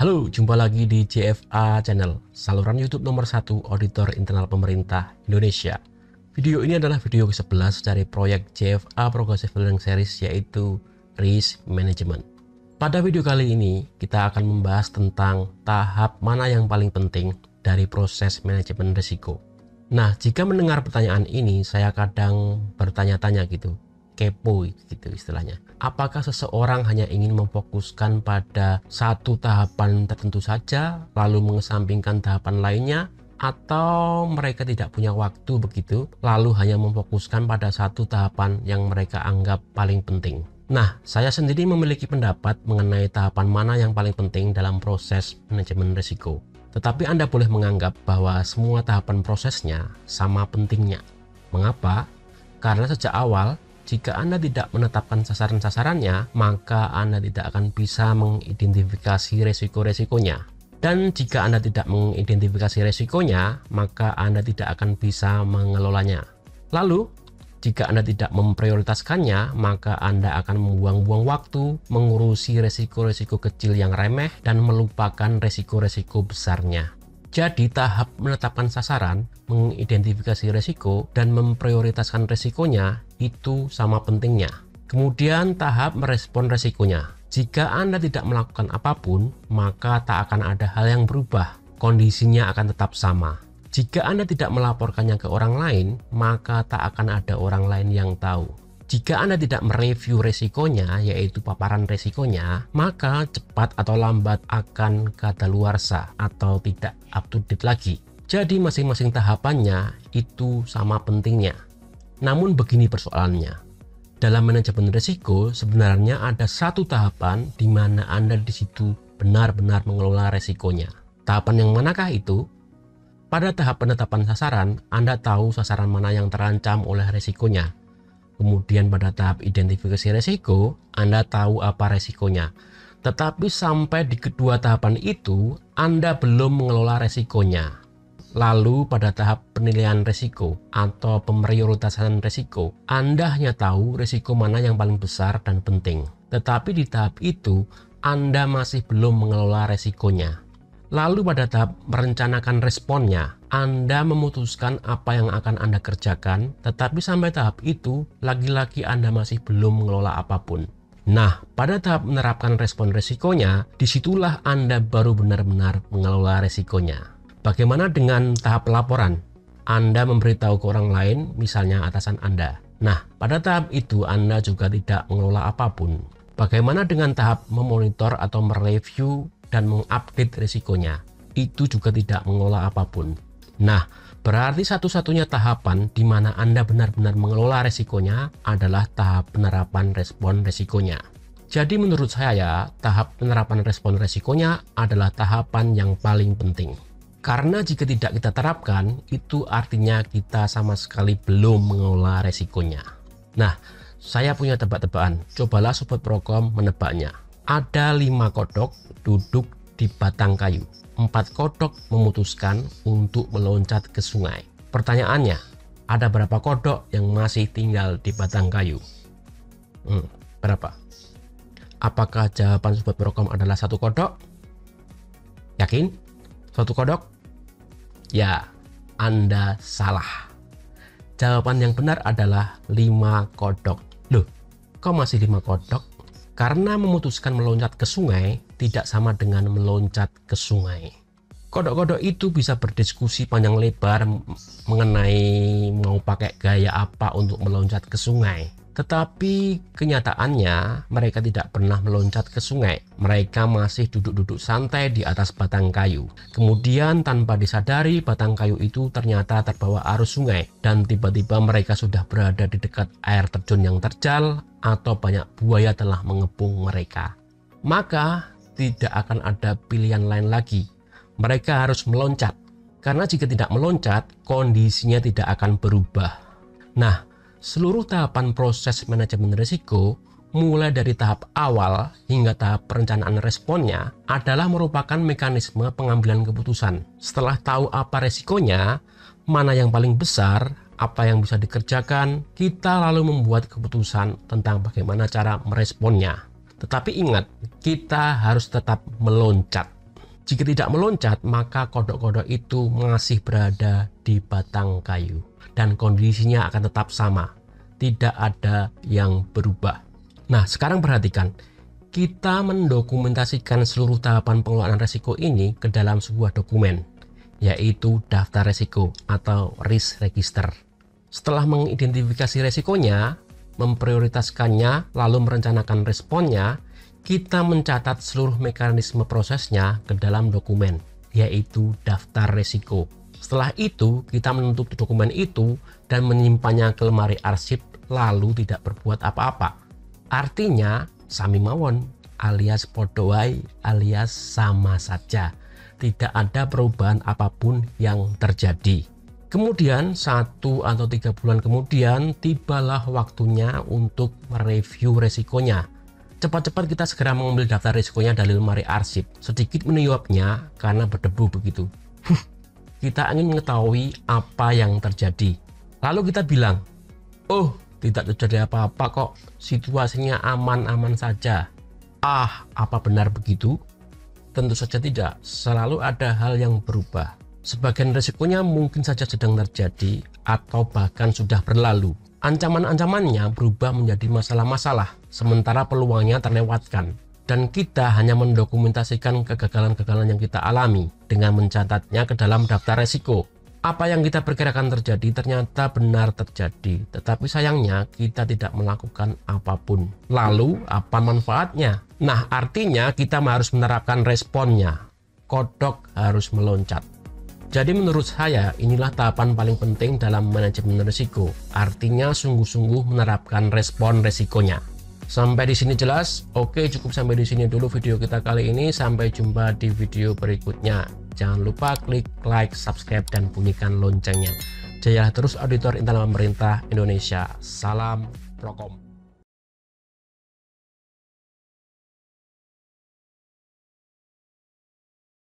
Halo, jumpa lagi di JFA Channel, saluran YouTube nomor 1 auditor internal pemerintah Indonesia. Video ini adalah video ke-11 dari proyek JFA Progressive Learning Series, yaitu Risk Management. Pada video kali ini, kita akan membahas tentang tahap mana yang paling penting dari proses manajemen risiko. Nah, jika mendengar pertanyaan ini, saya kadang bertanya-tanya gitu, kepo gitu istilahnya. Apakah seseorang hanya ingin memfokuskan pada satu tahapan tertentu saja, lalu mengesampingkan tahapan lainnya, atau mereka tidak punya waktu begitu, lalu hanya memfokuskan pada satu tahapan yang mereka anggap paling penting? Nah, saya sendiri memiliki pendapat mengenai tahapan mana yang paling penting dalam proses manajemen risiko. Tetapi Anda boleh menganggap bahwa semua tahapan prosesnya sama pentingnya. Mengapa? Karena sejak awal, jika Anda tidak menetapkan sasaran-sasarannya, maka Anda tidak akan bisa mengidentifikasi resiko-resikonya. Dan jika Anda tidak mengidentifikasi resikonya, maka Anda tidak akan bisa mengelolanya. Lalu, jika Anda tidak memprioritaskannya, maka Anda akan membuang-buang waktu mengurusi resiko-resiko kecil yang remeh dan melupakan resiko-resiko besarnya. Jadi tahap menetapkan sasaran, mengidentifikasi resiko, dan memprioritaskan resikonya itu sama pentingnya. Kemudian tahap merespon resikonya. Jika Anda tidak melakukan apapun, maka tak akan ada hal yang berubah. Kondisinya akan tetap sama. Jika Anda tidak melaporkannya ke orang lain, maka tak akan ada orang lain yang tahu. Jika Anda tidak mereview resikonya, yaitu paparan resikonya, maka cepat atau lambat akan kadaluarsa atau tidak up to date lagi. Jadi masing-masing tahapannya itu sama pentingnya. Namun begini persoalannya. Dalam manajemen risiko sebenarnya ada satu tahapan di mana Anda di situ benar-benar mengelola resikonya. Tahapan yang manakah itu? Pada tahap penetapan sasaran, Anda tahu sasaran mana yang terancam oleh resikonya. Kemudian pada tahap identifikasi resiko, Anda tahu apa resikonya. Tetapi sampai di kedua tahapan itu, Anda belum mengelola resikonya. Lalu pada tahap penilaian resiko atau pemprioritasan resiko, Anda hanya tahu resiko mana yang paling besar dan penting. Tetapi di tahap itu, Anda masih belum mengelola resikonya. Lalu pada tahap merencanakan responnya, Anda memutuskan apa yang akan Anda kerjakan, tetapi sampai tahap itu, lagi-lagi Anda masih belum mengelola apapun. Nah, pada tahap menerapkan respon resikonya, disitulah Anda baru benar-benar mengelola resikonya. Bagaimana dengan tahap pelaporan? Anda memberitahu ke orang lain, misalnya atasan Anda. Nah, pada tahap itu Anda juga tidak mengelola apapun. Bagaimana dengan tahap memonitor atau mereview dan mengupdate risikonya? Itu juga tidak mengelola apapun. Nah, berarti satu-satunya tahapan di mana Anda benar-benar mengelola risikonya adalah tahap penerapan respon risikonya. Jadi menurut saya, tahap penerapan respon risikonya adalah tahapan yang paling penting. Karena jika tidak kita terapkan, itu artinya kita sama sekali belum mengelola risikonya. Nah, saya punya tebak-tebakan. Cobalah Sobat Prokom menebaknya. Ada 5 kodok duduk di batang kayu. 4 kodok memutuskan untuk meloncat ke sungai. Pertanyaannya, ada berapa kodok yang masih tinggal di batang kayu? Berapa? Apakah jawaban Sobat Prokom adalah 1 kodok? Yakin? 1 kodok? Ya, Anda salah. Jawaban yang benar adalah 5 kodok. Loh, kok masih 5 kodok? Karena memutuskan meloncat ke sungai tidak sama dengan meloncat ke sungai. Kodok-kodok itu bisa berdiskusi panjang lebar mengenai mau pakai gaya apa untuk meloncat ke sungai. Tetapi kenyataannya mereka tidak pernah meloncat ke sungai. Mereka masih duduk-duduk santai di atas batang kayu. Kemudian tanpa disadari batang kayu itu ternyata terbawa arus sungai. Dan tiba-tiba mereka sudah berada di dekat air terjun yang terjal atau banyak buaya telah mengepung mereka. Maka tidak akan ada pilihan lain lagi. Mereka harus meloncat. Karena jika tidak meloncat, kondisinya tidak akan berubah. Nah, seluruh tahapan proses manajemen risiko, mulai dari tahap awal hingga tahap perencanaan responnya, adalah merupakan mekanisme pengambilan keputusan. Setelah tahu apa resikonya, mana yang paling besar, apa yang bisa dikerjakan, kita lalu membuat keputusan tentang bagaimana cara meresponnya. Tetapi ingat, kita harus tetap meloncat. Jika tidak meloncat, maka kodok-kodok itu masih berada di batang kayu dan kondisinya akan tetap sama, tidak ada yang berubah. Nah, sekarang perhatikan, kita mendokumentasikan seluruh tahapan pengelolaan resiko ini ke dalam sebuah dokumen, yaitu daftar resiko atau risk register. Setelah mengidentifikasi resikonya, memprioritaskannya, lalu merencanakan responnya, kita mencatat seluruh mekanisme prosesnya ke dalam dokumen, yaitu daftar resiko. Setelah itu, kita menutup dokumen itu dan menyimpannya ke lemari arsip, lalu tidak berbuat apa-apa. Artinya, sami mawon alias podoai alias sama saja. Tidak ada perubahan apapun yang terjadi. Kemudian 1 atau 3 bulan kemudian tibalah waktunya untuk mereview resikonya. Cepat-cepat kita segera mengambil daftar risikonya dari lemari arsip, sedikit meniupnya karena berdebu begitu. Kita ingin mengetahui apa yang terjadi. Lalu kita bilang, oh tidak terjadi apa-apa kok, situasinya aman-aman saja. Ah, apa benar begitu? Tentu saja tidak, selalu ada hal yang berubah. Sebagian risikonya mungkin saja sedang terjadi atau bahkan sudah berlalu. Ancaman-ancamannya berubah menjadi masalah-masalah, sementara peluangnya terlewatkan. Dan kita hanya mendokumentasikan kegagalan-kegagalan yang kita alami dengan mencatatnya ke dalam daftar resiko. Apa yang kita perkirakan terjadi ternyata benar terjadi, tetapi sayangnya kita tidak melakukan apapun. Lalu, apa manfaatnya? Nah, artinya kita harus menerapkan responnya. Kodok harus meloncat. Jadi menurut saya inilah tahapan paling penting dalam manajemen risiko. Artinya sungguh-sungguh menerapkan respon resikonya. Sampai di sini jelas? Oke, cukup sampai di sini dulu video kita kali ini. Sampai jumpa di video berikutnya. Jangan lupa klik like, subscribe, dan bunyikan loncengnya. Jayalah terus auditor internal pemerintah Indonesia. Salam Prokom.